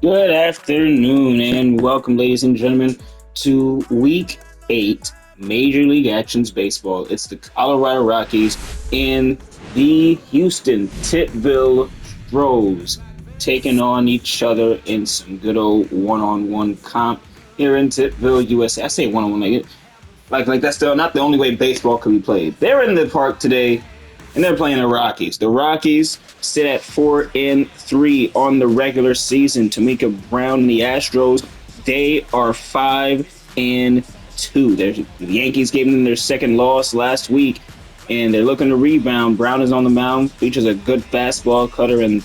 Good afternoon and welcome, ladies and gentlemen, to Week 8 Major League Actions Baseball. It's the Colorado Rockies and the Houston Tippville Stros taking on each other in some good old one-on-one comp here in Tippville, USA. I say one-on-one like that's still not the only way baseball can be played. They're in the park today and they're playing the Rockies. The Rockies sit at 4-3 on the regular season. Tamika Brown and the Astros, they are 5-2. The Yankees gave them their second loss last week, and they're looking to rebound. Brown is on the mound, features a good fastball cutter, and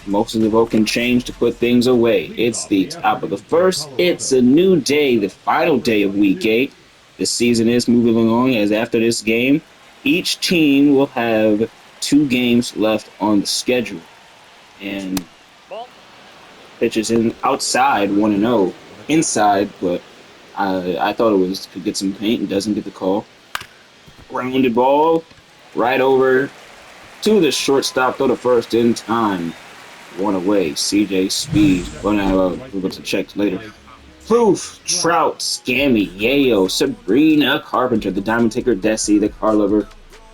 most of the vote can change to put things away. It's the top of the first. It's a new day, the final day of Week 8. The season is moving along as after this game, each team will have 2 games left on the schedule. And pitches in outside 1-0, inside, but I thought it was could get some paint and doesn't get the call. Grounded ball right over to the shortstop, throw the first in time. One away. CJ Speed. We're going to check later. Poof, Trout, Scammy, Yayo, Sabrina Carpenter, the Diamond Taker, Desi, the Car Lover,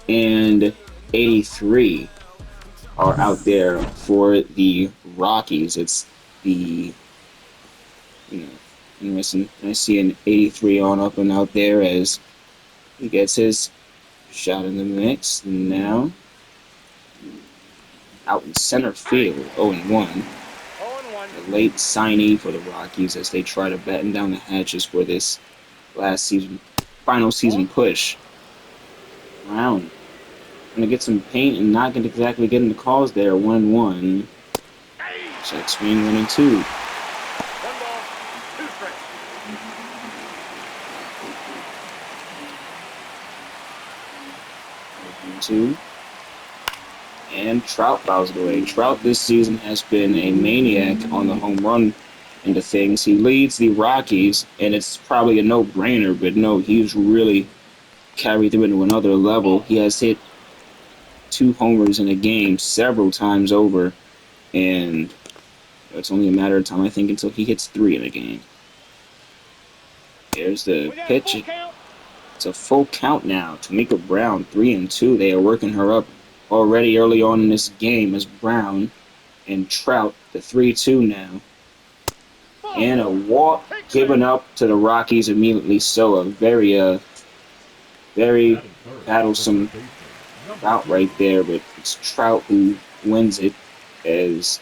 and 83 are out there for the Rockies. It's the, interesting. I see an 83 on up and out there as he gets his shot in the mix. Now, out in center field, 0-1. A late signee for the Rockies as they try to batten down the hatches for this final season push. Brown gonna get some paint and not exactly getting the calls there. 1-1. Check swing 1-2. 1-2. And Trout fouls it away. Trout this season has been a maniac on the home run into things. He leads the Rockies, and it's probably a no-brainer, but no, he's really carried them into another level. He has hit 2 homers in a game several times over, and it's only a matter of time, I think, until he hits 3 in a game. There's the pitch. It's a full count now. Tamika Brown, 3-2. They are working her up already early on in this game as Brown and Trout, the 3-2 now. And a walk given up to the Rockies immediately. So a very battlesome bout right there, but it's Trout who wins it as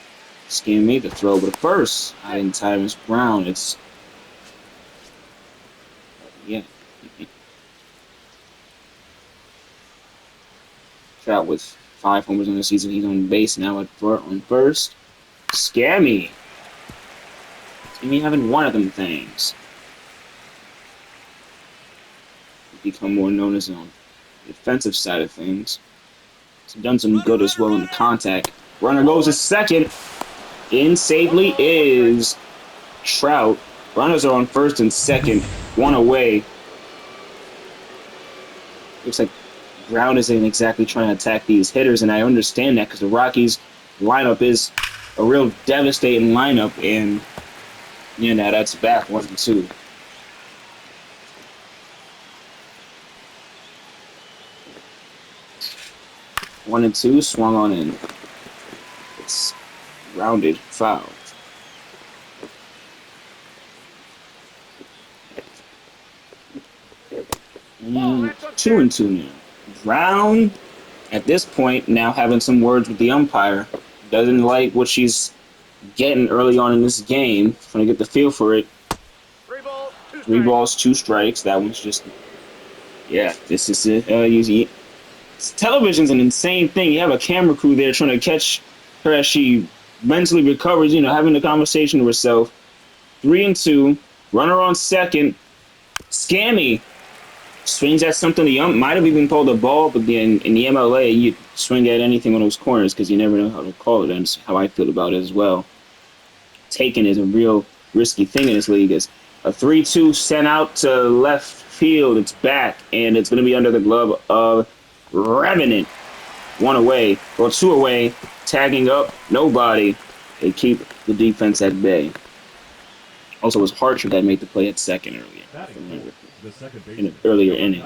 Skin made the throw. But first, I didn't time as Brown. It's Trout with 5 homers in the season. He's on base now on first. Scammy having one of them things. Become more known as on the defensive side of things. He's done some good as well in the contact. Runner goes to second. In safely is Trout. Runners are on first and second. 1 away. Looks like Brown isn't exactly trying to attack these hitters, and I understand that because the Rockies lineup is a real devastating lineup, and that's back 1-2. One and two swung on in. It's rounded foul. And 2-2 now. Brown, at this point, now having some words with the umpire. Doesn't like what she's getting early on in this game. Trying to get the feel for it. 3 balls, 2 strikes. That one's just, this is it. Television's an insane thing. You have a camera crew there trying to catch her as she mentally recovers, having a conversation to herself. 3-2. Runner on second. Scammy swings at something the ump might have even called a ball, but then in the MLA, you swing at anything on those corners because you never know how to call it, and that's how I feel about it as well. Taking is a real risky thing in this league. It's a 3-2 sent out to left field. It's back, and it's going to be under the glove of Revenant. 1 away, or 2 away, tagging up, nobody, They keep the defense at bay. Also, it was Harcher that made the play at second earlier. I remember. In an earlier inning.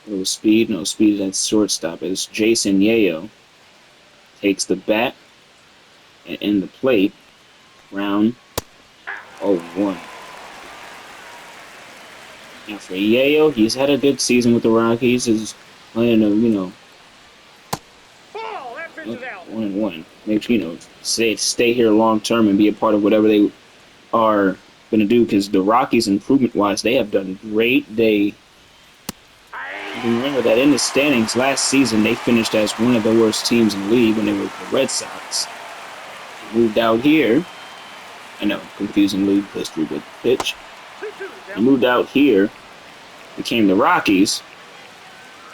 It was Speed. No, Speed at shortstop. It's Jason Yayo. Takes the bat and in the plate. Round 0-1. Now for Yayo, he's had a good season with the Rockies. He's playing a, 1-1. Make stay here long term and be a part of whatever they are going to do, because the Rockies, improvement-wise, they have done great. Remember that in the standings last season, they finished as one of the worst teams in the league when they were the Red Sox. They moved out here. I know, confusing league history, but pitch. They moved out here, became the Rockies.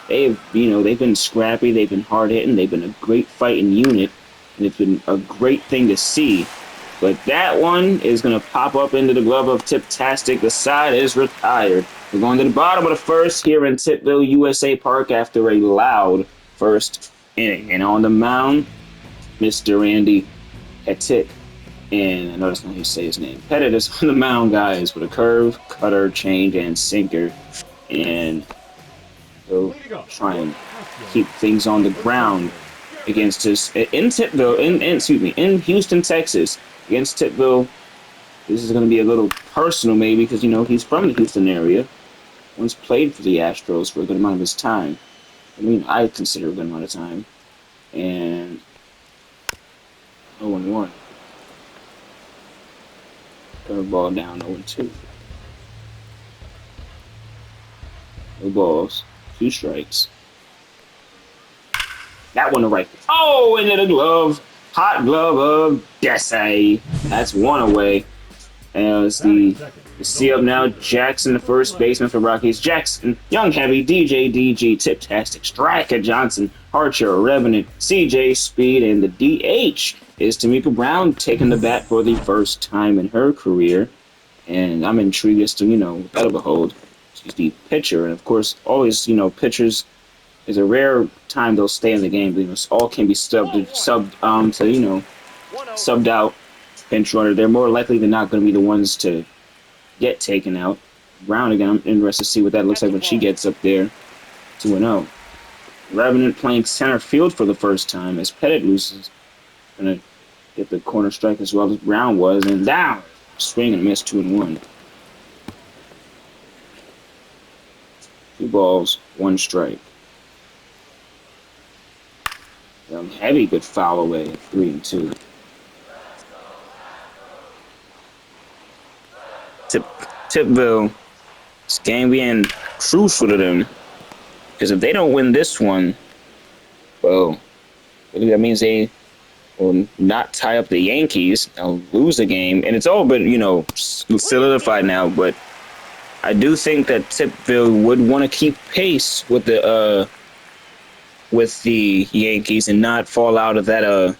They've been scrappy, they've been hard-hitting, they've been a great fighting unit, and it's been a great thing to see. But that one is going to pop up into the glove of Tiptastic. The side is retired. We're going to the bottom of the first here in Tippville, USA Park after a loud first inning. And on the mound, Mr. Andy Pettitte. And I know that's not how you say his name. Pettitte is on the mound, guys, with a curve, cutter, change, and sinker. And he'll try and keep things on the ground against us in Tippville, in Houston, Texas. Against Tippville. This is going to be a little personal, maybe, because, he's from the Houston area. Once played for the Astros for a good amount of his time. I consider a good amount of time. And 0-1. Curveball down 0-2. No balls. 2 strikes. That one to right. Oh, into the glove. Hot glove of Desi. That's 1 away. And it's the see up now. Jackson, the first baseman for Rockies. Jackson, Young Heavy, DJ, DG, Tiptastic, Striker, Johnson, Archer, Revenant, CJ, Speed, and the DH is Tamika Brown taking the bat for the first time in her career. And I'm intrigued as to, that'll behold. She's the pitcher. And of course, always, pitchers is a rare time they'll stay in the game. All can be subbed out pinch runner. They're more likely than not going to be the ones to get taken out. Brown again, I'm interested to see what that looks like when she gets up there. 2-0. Revenant playing center field for the first time as Pettitte loses. Going to get the corner strike as well as Brown was. And down. Swing and miss. 2-1. 2 balls, 1 strike. Heavy, good foul away. 3-2. Tippville, this game being crucial to them, because if they don't win this one, well, that means they will not tie up the Yankees. They'll lose the game, and it's all but solidified now. But I do think that Tippville would want to keep pace with the Yankees and not fall out of that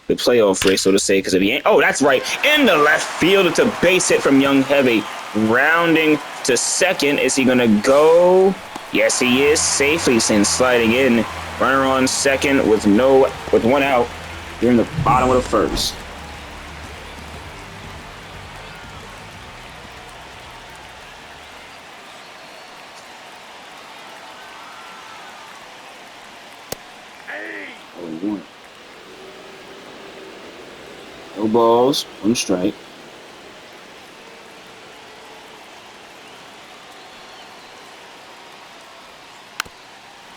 the playoff race, so to say, because of the that's right, in the left field. It's a base hit from Young Heavy, rounding to second. Is he gonna go? Yes, he is, safely sliding in. Runner on second with 1 out. You're in the bottom of the first. No balls, 1 strike.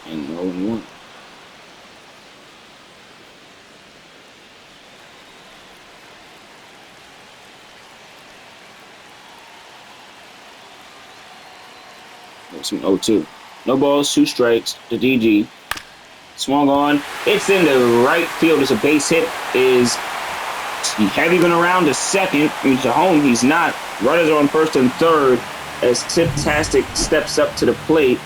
And 0-1. There's some 0-2. No balls, 2 strikes. The DG. Swung on. It's in the right field. It's a base hit. Is Heavy going around to second. To home, he's not. Runners are on first and third as Tiptastic steps up to the plate.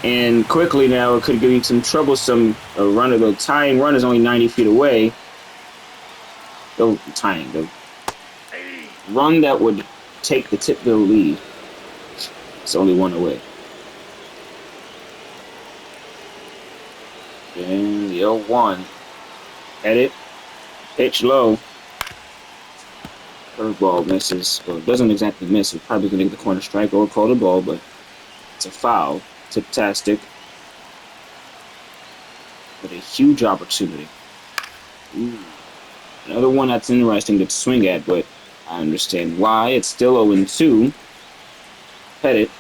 And quickly now, it could give you some troublesome runner. The tying run is only 90 feet away. The run that would take the Tippville lead. It's only 1 away. And the 0-1. Pettitte Pitch low. Curveball misses. Well, it doesn't exactly miss. It's probably going to get the corner strike or call the ball, but it's a foul. Tip-tastic. But a huge opportunity. Ooh. Another one that's interesting to swing at, but I understand why. It's still 0-2. Pettitte.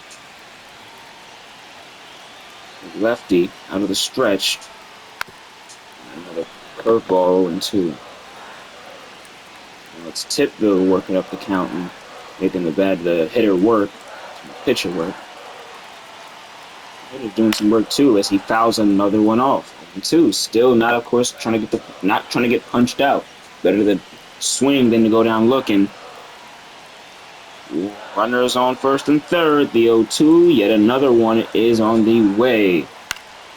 Lefty out of the stretch. Another curveball 0-2. Now it's Tippville working up the count and making the hitter work, pitcher work. Hitter's doing some work too as he fouls another one off. 0-2. Still not, of course, trying to get punched out. Better to swing than to go down looking. Runners on first and third. The 0-2. Yet another one is on the way.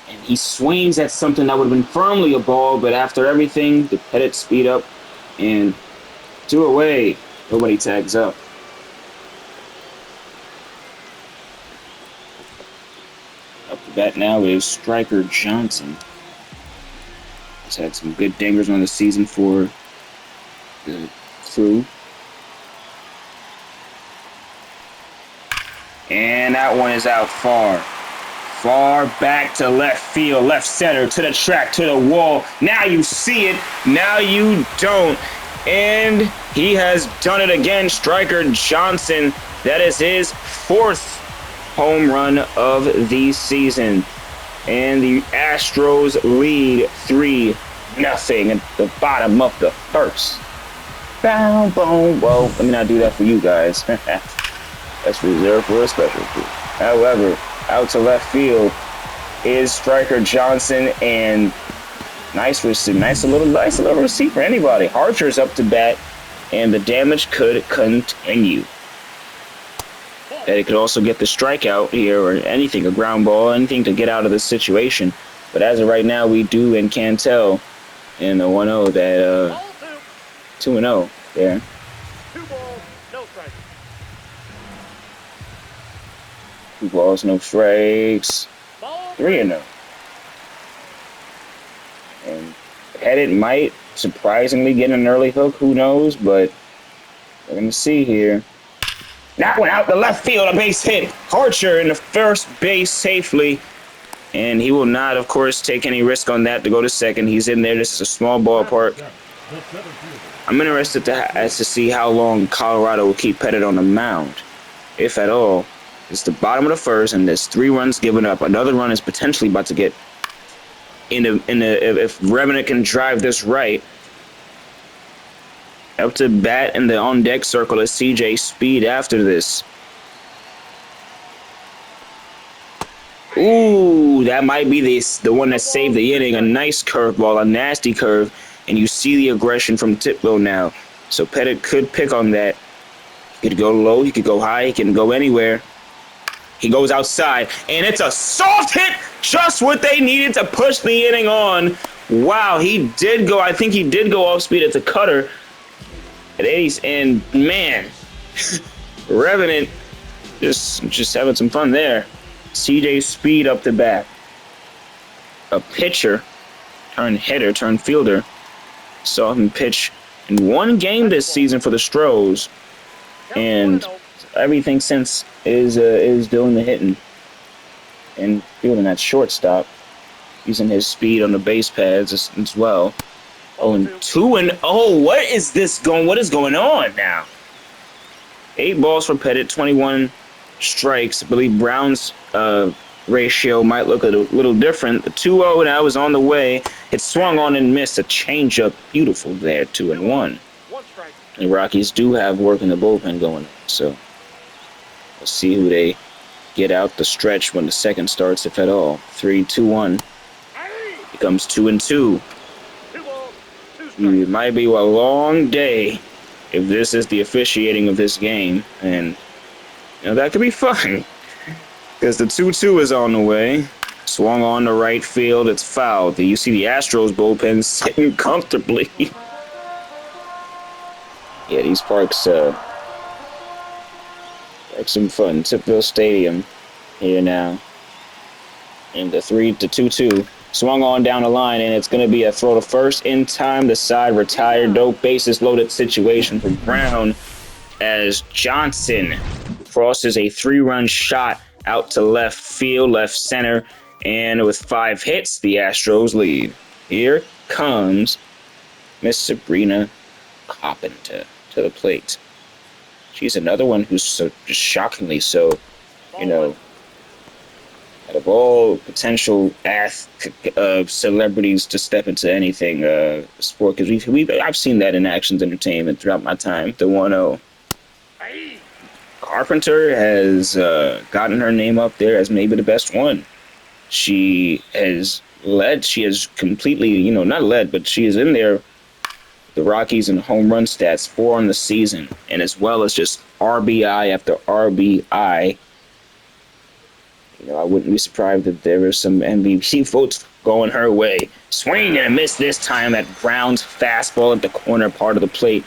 And he swings at something that would have been firmly a ball, but after everything, the Pettitte speed up and 2 away. Nobody tags up. Up to bat now is Striker Johnson. He's had some good dingers on the season for the Crew. And that one is out far. Far back to left field, left center, to the track, to the wall. Now you see it, now you don't. And he has done it again, Striker Johnson. That is his 4th home run of the season. And the Astros lead 3-0 at the bottom of the 1st. Boom, boom. Well, let me not do that for you guys. That's reserved for a special group. However, out to left field is Striker Johnson, and nice little receipt for anybody. Archer's up to bat, and the damage could continue. And it could also get the strikeout here, or anything, a ground ball, anything to get out of this situation. But as of right now, we do and can tell in the 1-0 that 2-0 there. 2 balls, no strikes. 2 balls, no strikes. 3-0. And Pettitte might surprisingly get an early hook. Who knows? But we're going to see here. That one out the left field, a base hit. Archer in the first base safely. And he will not, of course, take any risk on that to go to second. He's in there. This is a small ballpark. I'm interested to see how long Colorado will keep Pettitte on the mound, if at all. It's the bottom of the 1st, and there's 3 runs given up. Another run is potentially about to get if Revenant can drive this right. Up to bat in the on-deck circle is CJ Speed after this. Ooh, that might be the one that saved the inning. A nice curveball, a nasty curve, and you see the aggression from Tippville now. So Pettitte could pick on that. He could go low, he could go high, he can go anywhere. He goes outside, and it's a soft hit, just what they needed to push the inning on. Wow, he did go, I think he did go off speed at the cutter at 80s, and man, Revenant just having some fun there. CJ Speed up the bat. A pitcher, turned hitter, turned fielder. Saw him pitch in 1 game this season for the Stros, and everything since is doing the hitting and fielding at shortstop, using his speed on the base pads as well. 2-0. What is this going? What is going on now? 8 balls for Pettitte, 21 strikes. I believe Brown's ratio might look a little different. The 2-0 now is on the way. It swung on and missed a changeup. Beautiful there, 2-1. The Rockies do have work in the bullpen going on, so we'll see who they get out the stretch when the second starts, if at all. 3-2-1 becomes 2-2. It might be a long day if this is the officiating of this game, and that could be fun because the 2-2 is on the way. Swung on the right field, it's fouled. You see the Astros bullpen sitting comfortably. Yeah, these parks like some fun. Tippville Stadium here now. And the 3-2-2 Swung on down the line, and it's going to be a throw to first in time. The side retired. No bases loaded situation for Brown as Johnson crosses a 3-run shot out to left field, left center, and with 5 hits, the Astros lead. Here comes Miss Sabrina Carpenter to the plate. She's another one who's so just shockingly so, you know, out of all potential celebrities to step into anything sport, because I've seen that in Actions Entertainment throughout my time. The 1-0. Carpenter has gotten her name up there as maybe the best one. She has completely, you know, not led, but she is in there, the Rockies in home run stats, 4 on the season, and as well as just RBI after RBI. You know, I wouldn't be surprised if there were some MVP votes going her way. Swing and a miss this time at Brown's fastball at the corner part of the plate.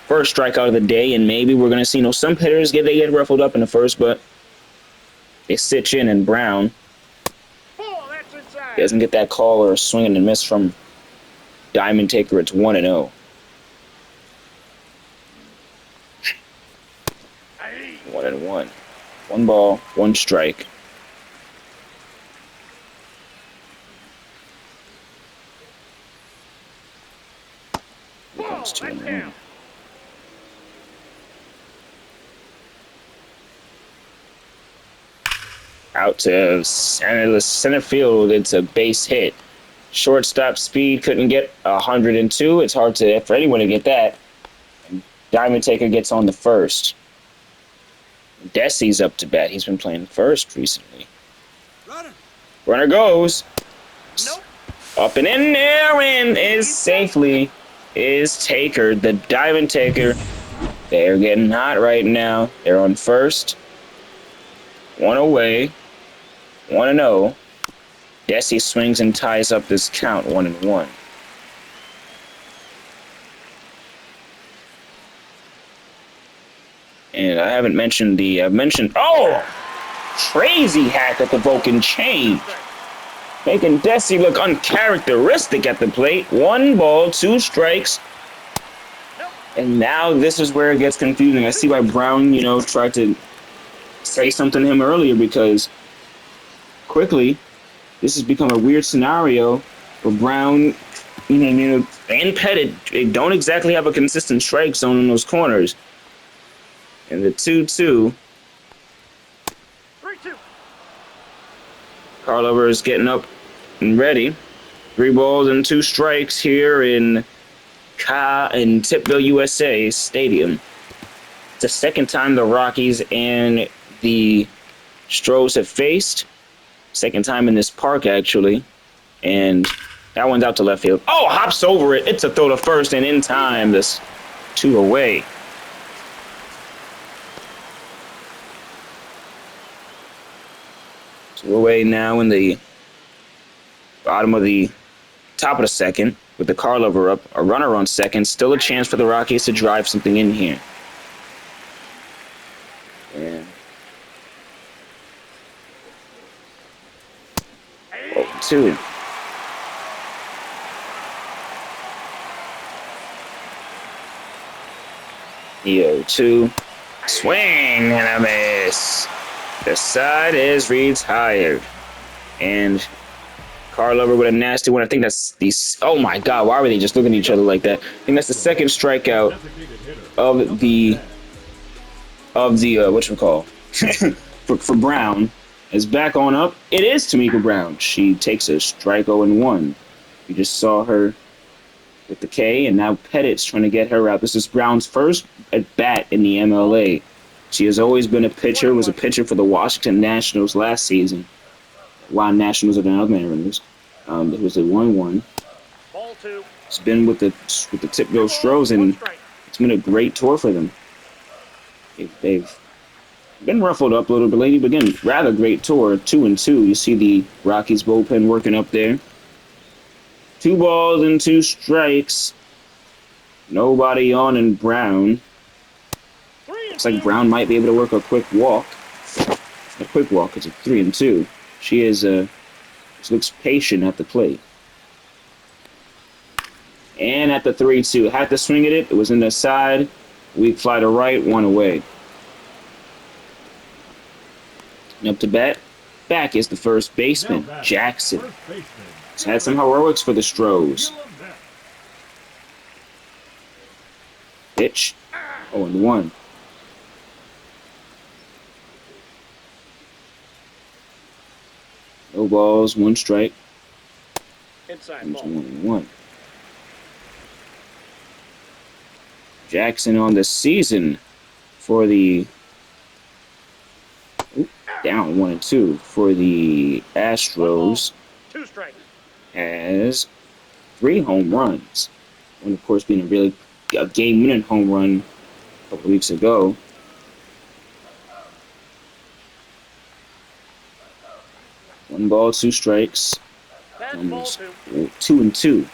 First strikeout of the day, and maybe we're going to see, you know, some hitters get ruffled up in the first, but they sitch in, and Brown doesn't get that call or a swing and a miss from Diamond Taker. It's 1-0. 1-1. 1 ball, 1 strike. Here comes 2-1. Out to center field. It's a base hit. Shortstop speed couldn't get 102. It's hard for anyone to get that. And Diamond Taker gets on the first. Desi's up to bat. He's been playing first recently. Runner goes. Nope. Up and in there, and is Taker, the Diamond Taker. They're getting hot right now. They're on first. 1 away. 1-0. Desi swings and ties up this count, 1-1. And I haven't mentioned crazy hack at the Vulcan change. Making Desi look uncharacteristic at the plate. 1 ball, 2 strikes. And now this is where it gets confusing. I see why Brown, you know, tried to say something to him earlier, because quickly this has become a weird scenario where Brown, you know, and Pettitte, they don't exactly have a consistent strike zone in those corners. And the 2-2. 3-2. Carlover is getting up and ready. 3 balls and 2 strikes here in Tippville, USA Stadium. It's the second time the Rockies and the Stros have faced. Second time in this park, actually. And that one's out to left field. Oh, hops over it. It's a throw to first, and in time, this 2 away. So we're away now in the top of the second with the Carlover up. A runner on second. Still a chance for the Rockies to drive something in here. And 2. The 0-2. Swing and a miss. The side is retired. And Carlover with a nasty one. I think that's oh my God, why were they just looking at each other like that? I think that's the second strikeout of the whatchamacall for Brown. Is back on up. It is Tamika Brown. She takes a strike 0-1. You just saw her with the K, and now Pettitte's trying to get her out. This is Brown's first at bat in the MLA. She has always been a pitcher, was a pitcher for the Washington Nationals last season. Wild Nationals are the other Mariners. It was a 1-1. Ball 2. It's been with the Tippville Stros, and it's been a great tour for them. They've been ruffled up a little bit lately, but again, rather great tour. 2-2. You see the Rockies bullpen working up there. 2 balls and 2 strikes. Nobody on in Brown. Looks like Brown might be able to work a quick walk. A quick walk. It's a 3-2. She is Just looks patient at the plate. And at the 3-2, had to swing at it. It was in the side. Weak fly to right, 1 away. And up to bat. Back is the first baseman, Jackson. He's had some heroics for the Stros. Pitch. 0-1. No balls, 1 strike. Inside ball. 1-1. Jackson on the season for the down 1-2 for the Astros 2 strikes. has 3 home runs. One, of course, being a game-winning home run a couple weeks ago. One ball, 2 strikes. That's ball Almost 2. 2-2.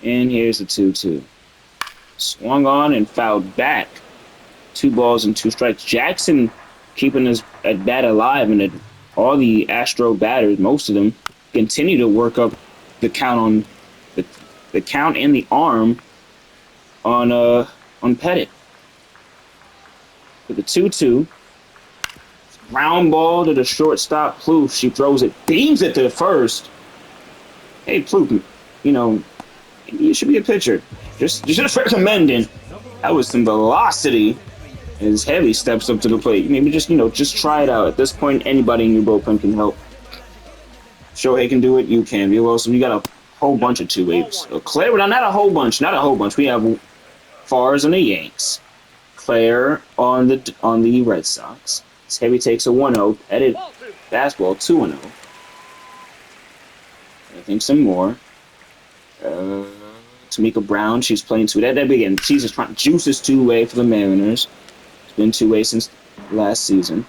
And here's the 2-2. Swung on and fouled back. 2 balls and 2 strikes. Jackson keeping his at bat alive, and all the Astro batters, most of them, continue to work up the count on the count and the arm on Pettitte. For the 2-2. Ground ball to the shortstop, Plouffe. She throws it, beams it to the first. Hey, Plouffe, you know, you should be a pitcher. Just recommending. That was some velocity. As Heavy steps up to the plate. Maybe just try it out. At this point, anybody in your bullpen can help. Shohei can do it. You can. Bill Wilson, you got a whole bunch of 2-8s. Claire, not a whole bunch. We have Fars on the Yanks. Claire on the Red Sox. Heavy takes a 1-0. Pettitte fastball 2-0. I think some more. Tamika Brown, she's playing 2. That again, she's just trying juices 2-way for the Mariners. It's been 2-way since last season.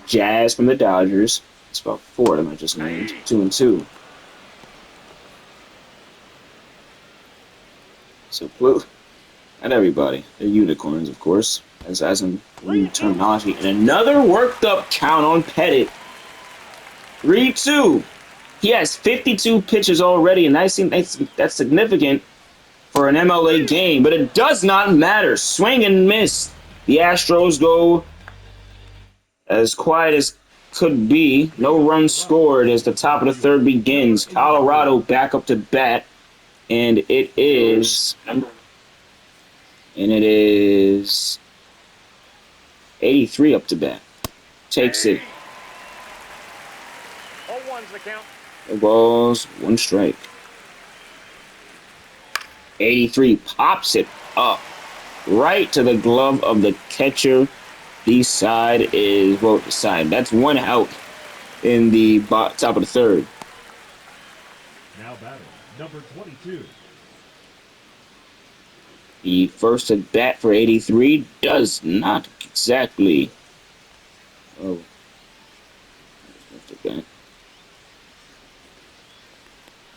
Jazz from the Dodgers. It's about 4 of them I just named. 2-2. So Blue, not everybody. They're unicorns, of course, as in terminology. And another worked up count on Pettitte. 3-2. He has 52 pitches already, and that's significant for an MLA game, but it does not matter. Swing and miss. The Astros go as quiet as could be. No runs scored as the top of the 3rd begins. Colorado back up to bat, and it is 83 up to bat. Takes it. 0-1's the count. No balls, 1 strike. 83 pops it up right to the glove of the catcher. The side is, well, the side. That's 1 out in the top of the 3rd. Now batting, number 22. The first at bat for 83 does not exactly. Oh.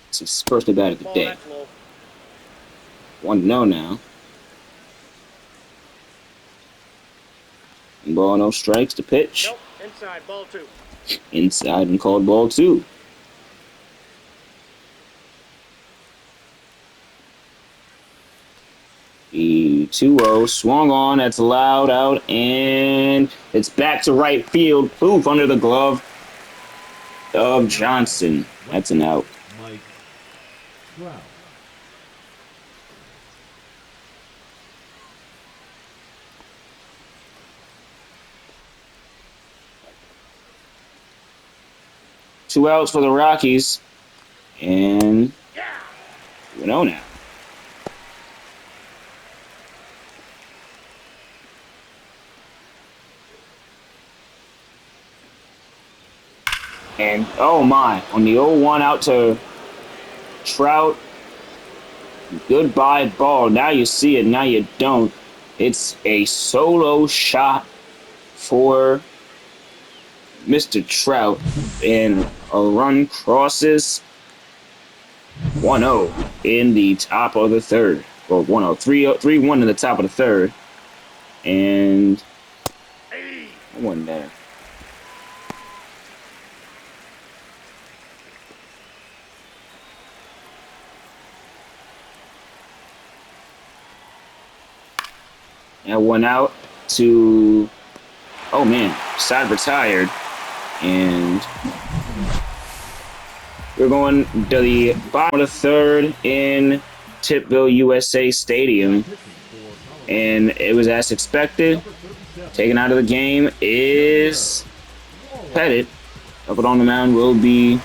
It's his first at bat of the day. 1-0 now. Ball, no strikes to pitch. Nope, inside, ball 2. Inside and called ball 2. The 2-0 swung on. That's loud out, and it's back to right field. Poof under the glove of Johnson. That's an out. Mike Brown. Two outs for the Rockies, and 2-0 now. And, oh my, on the 0-1 out to Trout. Goodbye ball. Now you see it, now you don't. It's a solo shot for Mr. Trout, and a run crosses. 1-0 in the top of the 3rd. Or 1-0, 3-1 in the top of the third. And one there. And one out to, oh man, side retired. And we're going to the bottom of the third in Tippville, USA Stadium. And it was as expected. Taken out of the game is Pettitte. Up on the mound will be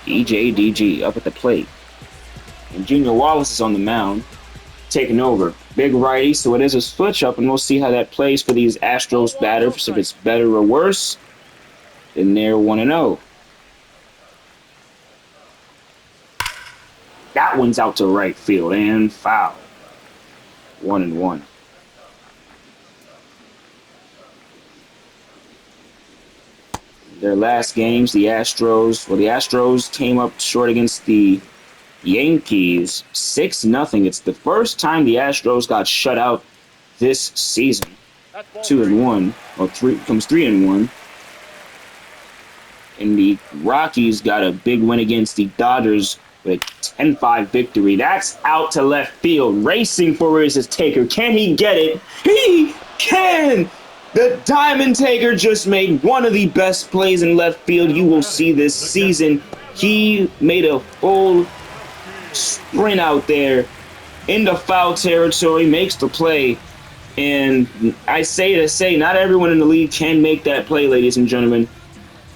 DJDG up at the plate. And Junior Wallace is on the mound, taking over. Big righty, so it is a switch up, and we'll see how that plays for these Astros batters. If it's better or worse, then they're 1-0. That one's out to right field and foul. 1-1. Their last games, the Astros came up short against the Yankees 6-0. It's the first time the Astros got shut out this season. 2-1, or 3-1. And the Rockies got a big win against the Dodgers with a 10-5 victory. That's out to left field. Racing for his taker. Can he get it? He can! The Diamond Taker just made one of the best plays in left field you will see this season. He made a full sprint out there into foul territory, makes the play. And I say to say, not everyone in the league can make that play, ladies and gentlemen.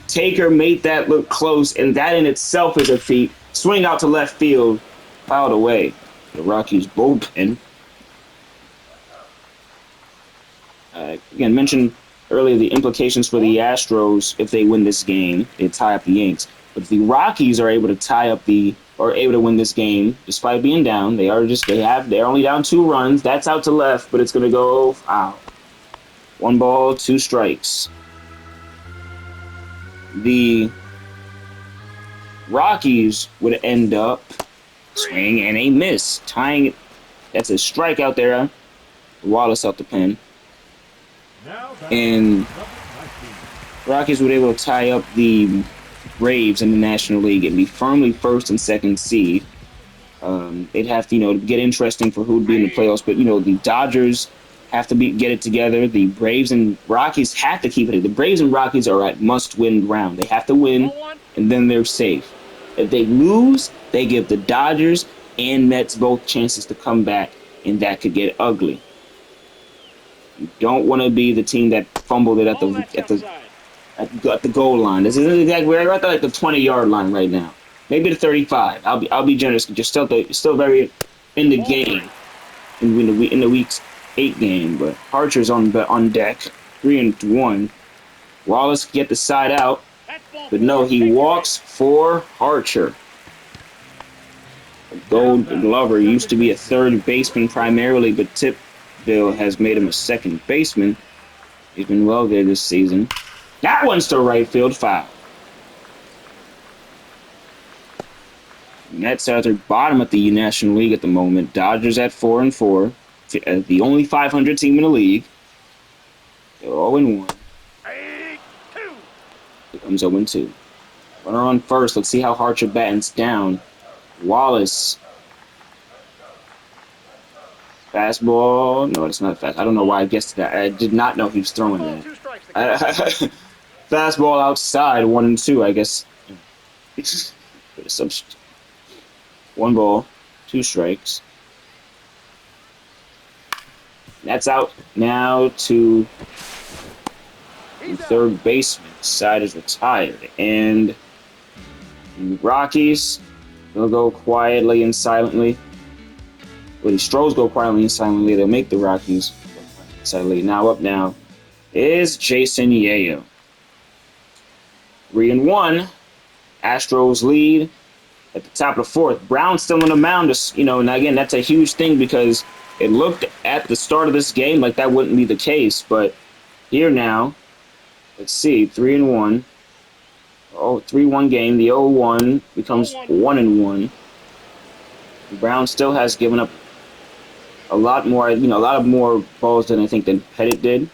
Taker made that look close, and that in itself is a feat. Swing out to left field, fouled away. The Rockies bullpen. Again, mentioned earlier the implications for the Astros if they win this game. They tie up the Yanks. But if the Rockies are able to win this game, despite being down, they're only down 2 runs. That's out to left, but it's gonna go foul. 1 ball, 2 strikes. The Rockies would end up swing and a miss, tying it. That's a strike out there. Wallace out the pen. And Rockies were able to tie up the Braves in the National League and be firmly first and second seed. They'd have to, get interesting for who'd be in the playoffs. But, the Dodgers have to get it together. The Braves and Rockies have to keep it. The Braves and Rockies are at must-win round. They have to win, and then they're safe. If they lose, they give the Dodgers and Mets both chances to come back, and that could get ugly. You don't want to be the team that fumbled it at the goal line. This is exactly we're at the 20-yard line right now, maybe the 35. I'll be generous. You're still very in the game in the week's 8 game, but Archer's on deck. 3-1. Wallace get the side out, but no, he walks for Archer. A Gold Glover used to be a third baseman primarily, but Tippville has made him a second baseman. He's been well there this season. That one's to right field, foul. Mets are at their bottom at the National League at the moment. Dodgers at 4-4. The only 500 team in the league. They're 0-1. Here comes 0-2. Runner on first. Let's see how Archer battens down. Wallace. Fastball. No, it's not fast. I don't know why I guessed that. I did not know he was throwing that. Fastball outside. 1-2, I guess. 1 ball, 2 strikes. That's out now to the third baseman. Side is retired. And the Rockies will go quietly and silently. Well, the Stros go quietly and silently. They'll make the Rockies go quietly and silently. Now up now is Jason Yayo. 3-1. Astros lead at the top of the 4th. Brown still on the mound. And again, that's a huge thing because it looked at the start of this game like that wouldn't be the case. But here now, let's see, 3-1. 3-1 game. The 0-1 becomes 1-1. Brown still has given up a lot more, a lot of more balls than I think than Pettitte did.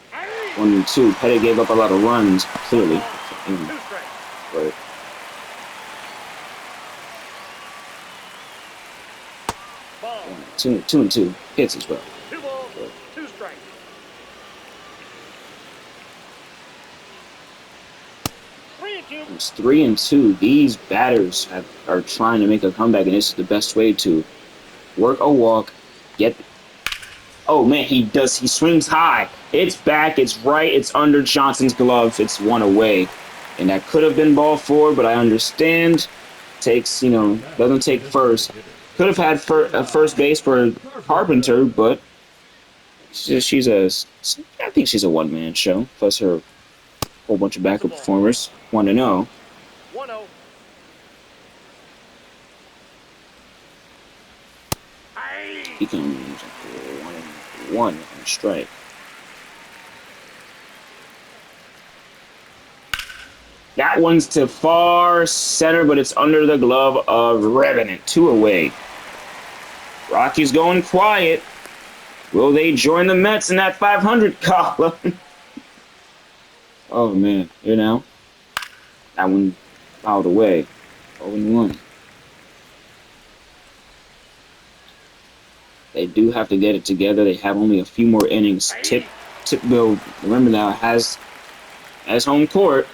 1 and 2. Pettitte gave up a lot of runs, clearly. But Ball. 2 and 2 hits as well. 2 balls, 2 strikes. It's 3 and 2. These batters are trying to make a comeback, and this is the best way to work a walk. Oh man, he swings high. It's back. It's right. It's under Johnson's glove. It's 1 away, and that could have been ball 4, but I understand. Takes doesn't take first. Could have had first base for Carpenter, but I think she's a one-man show. Plus her whole bunch of backup performers. 1-0. 1-0. He can use 1 on a strike. That one's to far center, but it's under the glove of Revenant. 2 away. Rockies going quiet. Will they join the Mets in that 500 column? Oh, man. That one fouled away. 0-1. They do have to get it together. They have only a few more innings. Tipville, remember now, has home court.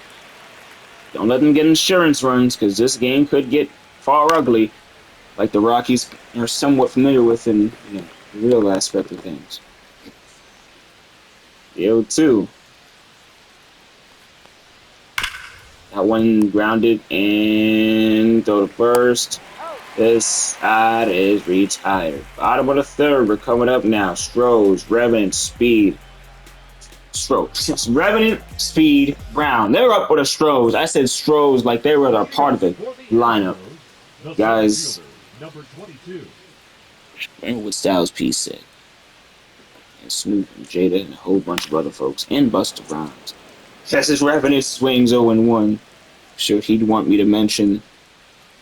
Don't let them get insurance runs, because this game could get far ugly, like the Rockies are somewhat familiar with in the real aspect of things. The 0-2. That one grounded and throw to first. This side is retired. Bottom of the 3rd, we're coming up now. Strohs, Revenant, Speed. Revenant, Speed, Brown. They're up with a Strohs. I said Strohs like they were a part of the lineup. Guys, and what Styles P said. And Snoop and Jada and a whole bunch of other folks. And Busta Rhymes. Texas Revenant swings 0-1. Sure he'd want me to mention.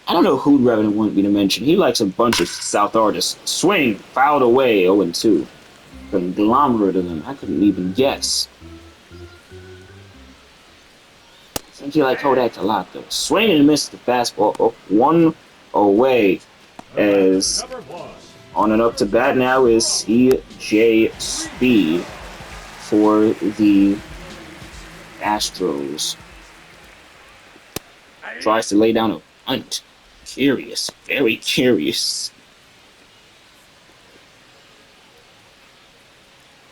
I don't know who Revenant wanted me to mention. He likes a bunch of South artists. Swing, fouled away, 0-2. Conglomerate of them. I couldn't even guess. I think you like Kodak a lot, though. Swing and miss the fastball. 1 away. As on and up to bat now is CJ Speed for the Astros. Tries to lay down a bunt. Curious. Very curious.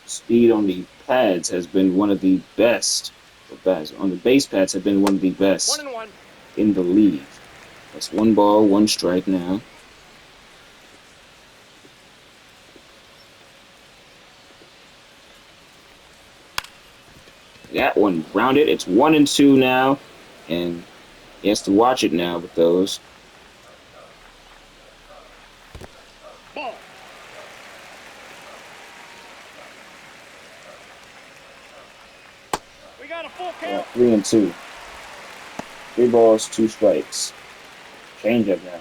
Speed on the pads has been one of the best. On the base pads have been one of the best 1-1. in the league. That's 1 ball, 1 strike now. That one grounded. It's 1-2 now, and he has to watch it now with those. Ball. We got a full count. 3-2. 3 balls, 2 strikes. Change up now.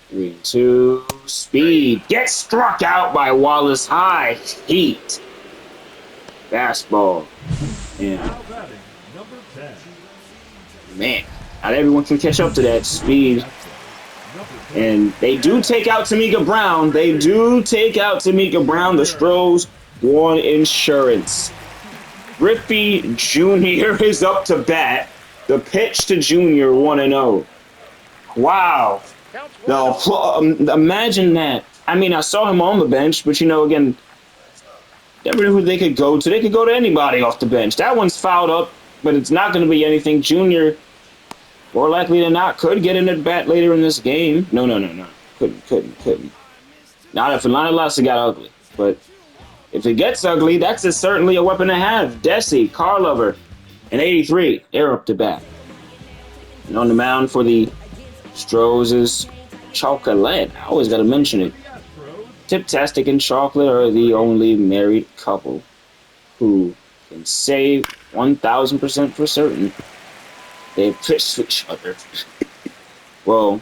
Three, 2. Speed gets struck out by Wallace. High heat. Fastball. And man, not everyone can catch up to that speed. And they do take out Tamika Brown. The Stros want insurance. Griffey Jr. is up to bat. The pitch to Jr. 1-0. Wow. Imagine that. I mean, I saw him on the bench, but again, never knew who they could go to. They could go to anybody off the bench. That one's fouled up, but it's not going to be anything. Junior, more likely than not, could get in at bat later in this game. No. Couldn't. Not if Atlanta lost, it got ugly. But if it gets ugly, that's certainly a weapon to have. Desi, Carlover, and 83, they're up to bat. And on the mound for the Stros is Chocolate. I always got to mention it. Tiptastic and Chocolate are the only married couple who can say 1,000% for certain They pitch to each other. Well,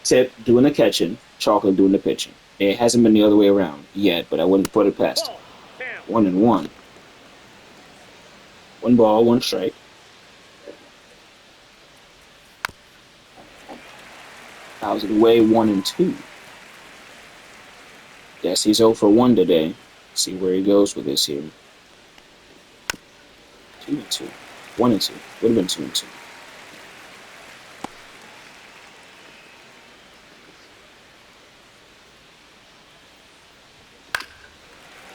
Tip doing the catching, Chocolate doing the pitching. It hasn't been the other way around yet, but I wouldn't put it past him. Ball. Count. 1-1. 1 ball, 1 strike. Fouls it away, 1-2. Guess he's 0 for 1 today. See where he goes with this here. 2-2. 1-2. Would have been 2-2.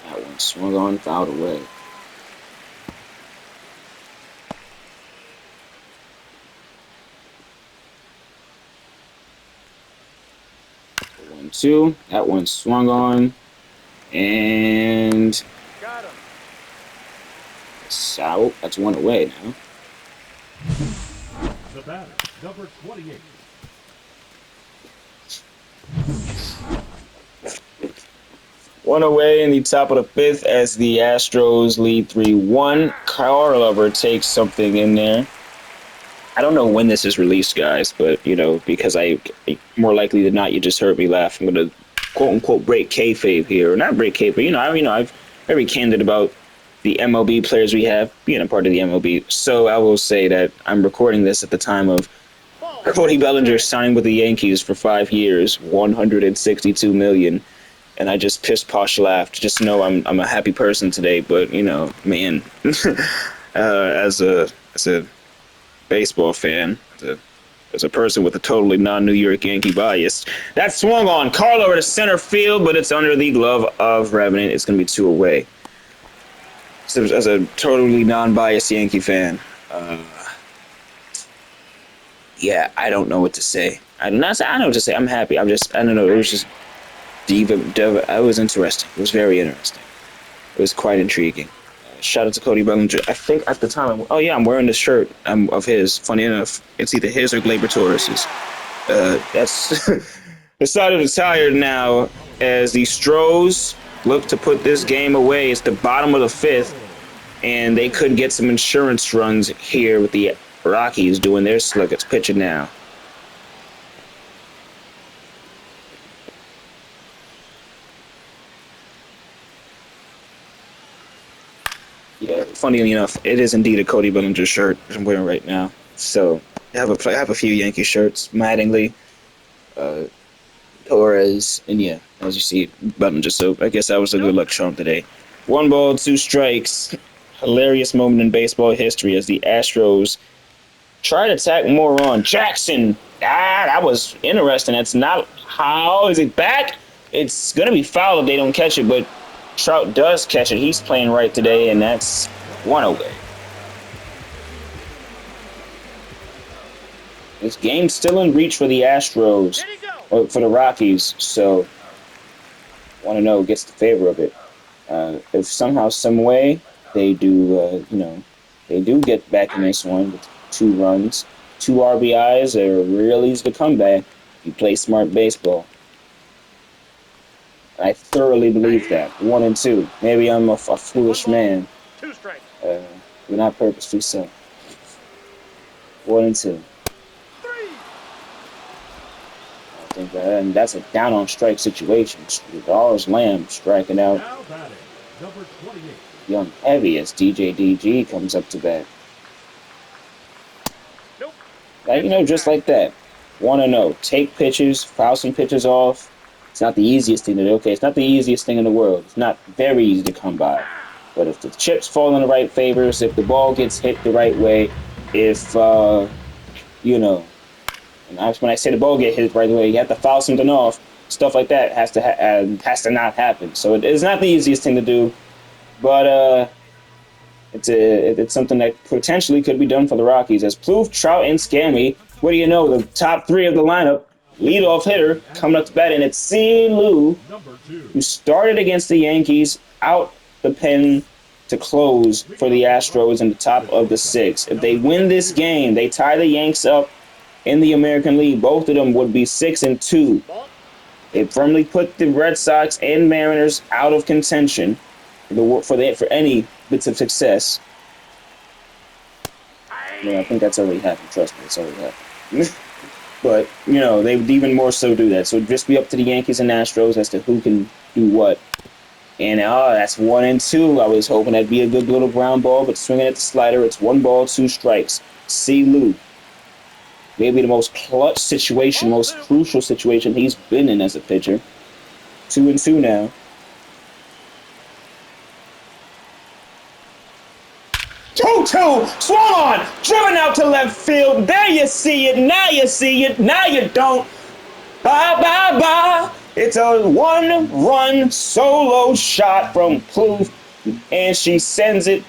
That one swung on, fouled away. Two. That one swung on, and Got him. it's out. That's 1 away now. The batter, number 28. One away in the top of the 5th as the Astros lead 3-1. Carlover takes something in there. I don't know when this is released, guys, but, you know, because I more likely than not, you just heard me laugh. I'm going to quote-unquote break kayfabe here. Or not break kayfabe, I've very candid about the MLB players we have being a part of the MLB. So I will say that I'm recording this at the time of Ball. Cody Bellinger signing with the Yankees for 5 years, $162 million. And I just pissed posh laughed. Just know I'm a happy person today, but, you know, man, as a baseball fan, as a person with a totally non-New York Yankee bias. That swung on. Carl over to center field, but it's under the glove of Revenant. It's going to be 2 away. So as a totally non-biased Yankee fan, yeah, I don't know what to say. I know what to say. I'm happy. I don't know. It was just it was interesting. It was very interesting. It was quite intriguing. Shout out to Cody Bellinger. I think at the time, I'm wearing this shirt of his. Funny enough, it's either his or Gleyber Torres's. That's decided to tired now as the Stros look to put this game away. It's the bottom of the 5th, and they could get some insurance runs here with the Rockies doing their slug. It's pitching now. Yeah, funny enough, it is indeed a Cody Bellinger shirt I'm wearing right now. So I have a few Yankee shirts, Mattingly, Torres, and yeah, as you see, Bellinger. So I guess that was a good luck charm today. 1 ball, 2 strikes. Hilarious moment in baseball history as the Astros try to attack more on Jackson. That was interesting. That's not how is it back? It's gonna be foul if they don't catch it, but Trout does catch it. He's playing right today, and that's 1 away. This game's still in reach for the Astros, or for the Rockies, so 1-0 gets the favor of it. If somehow, some way, they do, they do get back in this one with 2 runs, 2 RBIs, are really easy to come back. You play smart baseball. I thoroughly believe that. 1-2. Maybe I'm a foolish man. 2 strikes. But not purposely so. 1-2. 3. I think and that's a down on strike situation. Dollars Lamb striking out Now batting, number 28. Young Heavy as DJDG comes up to bat. Nope. Just like that. 1-0. Take pitches, foul some pitches off. It's not the easiest thing to do. Okay, it's not the easiest thing in the world. It's not very easy to come by. But if the chips fall in the right favors, if the ball gets hit the right way, if, and when I say the ball get hit the right way, you have to foul something off. Stuff like that has to not happen. So it is not the easiest thing to do, but it's something that potentially could be done for the Rockies. As Plouffe, Trout, and Scammy, what do you know? The top 3 of the lineup. Leadoff hitter coming up to bat, and it's C. Lou, who started against the Yankees out the pen to close for the Astros in the top of the 6th. If they win this game, they tie the Yanks up in the American League. Both of them would be 6-2. They firmly put the Red Sox and Mariners out of contention for any bits of success. I think that's already happened. Trust me, it's already happened. But, they would even more so do that. So it'd just be up to the Yankees and Astros as to who can do what. And, that's 1-2. I was hoping that'd be a good little ground ball, but swinging at the slider, it's 1 ball, 2 strikes. C. Lou. Maybe the most clutch situation, most crucial situation he's been in as a pitcher. 2-2 now. 2-2, swung on, driven out to left field. There you see it, now you see it, now you don't. Bye, bye, bye. It's a 1-run solo shot from Plouffe, and she sends it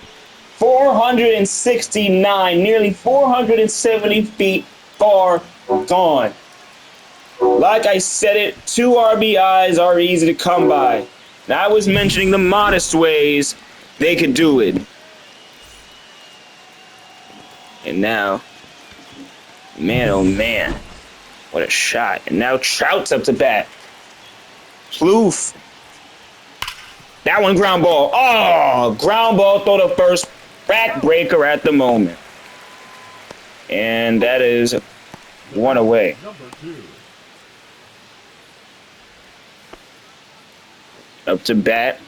469, nearly 470 feet far gone. Like I said it, 2 RBIs are easy to come by. Now, I was mentioning the modest ways they could do it. And now, man, oh man, what a shot. And now Trout's up to bat. Plouffe. That one ground ball. Oh, ground ball, throw the first backbreaker at the moment. And that is 1 away. Number 2. Up to bat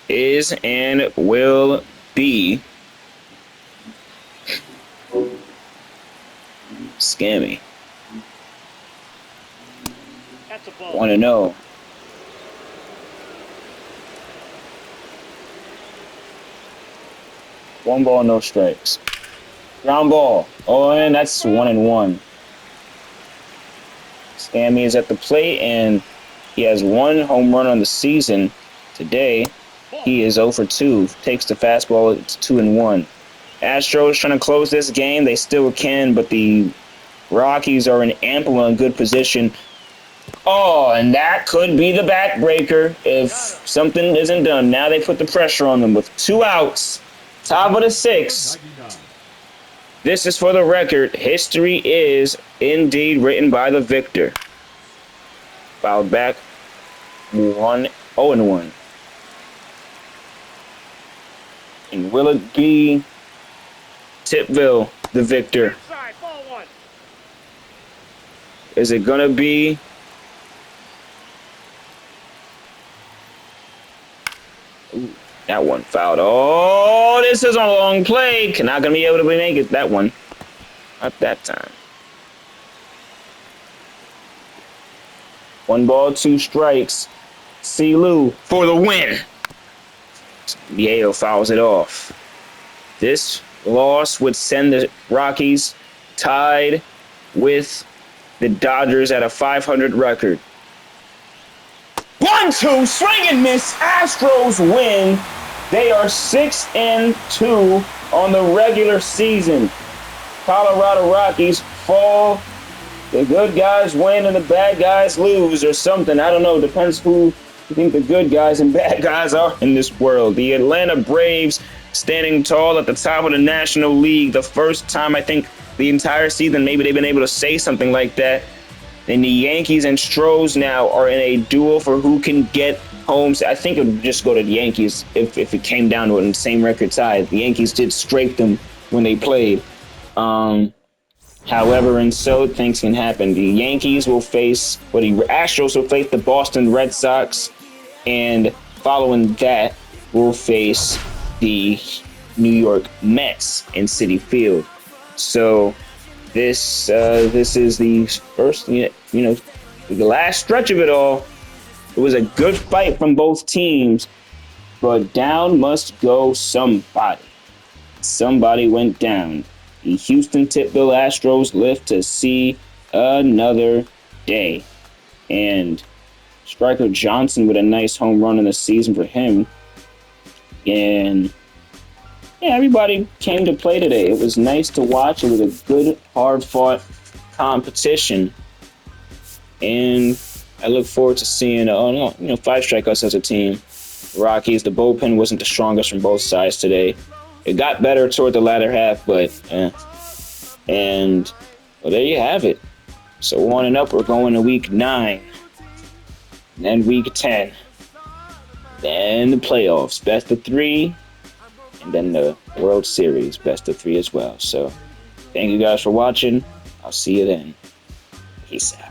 is and will be Scammy. That's a ball. 1-0. One ball, no strikes. Ground ball. Oh, and that's 1-1. Scammy is at the plate, and he has 1 home run on the season. Today, he is 0 for 2. Takes the fastball. It's 2-1. Astros trying to close this game. They still can, but the Rockies are in ample and good position. Oh, and that could be the backbreaker if something isn't done. Now they put the pressure on them with 2 outs. Top of the 6th. 99. This is for the record. History is indeed written by the victor. Fouled back. 0-1. And will it be Tippville, the victor? Inside, ball 1. Is it gonna be that one fouled? Oh, this is a long play. Not gonna be able to make it. That one, not that time. 1 ball, 2 strikes. C. Lou for the win. Yale fouls it off. This loss would send the Rockies tied with the Dodgers at a 500 record. 1-2, swing and miss. Astros win. They are 6-2 on the regular season. Colorado Rockies fall. The good guys win and the bad guys lose, or something. I don't know. Depends who you think the good guys and bad guys are in this world. The Atlanta Braves standing tall at the top of the National League. The first time, I think, the entire season, maybe they've been able to say something like that. And the Yankees and Stros now are in a duel for who can get home. I think it would just go to the Yankees if it came down to it in the same record tie. The Yankees did scrape them when they played. However, and so things can happen. The Yankees will face, or the Astros will face the Boston Red Sox, and following that, will face the New York Mets in Citi Field. So this is the first, the last stretch of it all. It was a good fight from both teams, but down must go somebody. Somebody went down. The Houston Tippville Astros live to see another day. And Striker Johnson with a nice home run in the season for him. And yeah, everybody came to play today. It was nice to watch. It was a good, hard-fought competition. And I look forward to seeing, 5 strikeouts as a team. Rockies, the bullpen wasn't the strongest from both sides today. It got better toward the latter half, but and well, there you have it. So on and up, we're going to week 9, then week 10, then the playoffs, best of 3, and then the World Series, best of 3 as well. So Thank you guys for watching. I'll see you then. Peace out.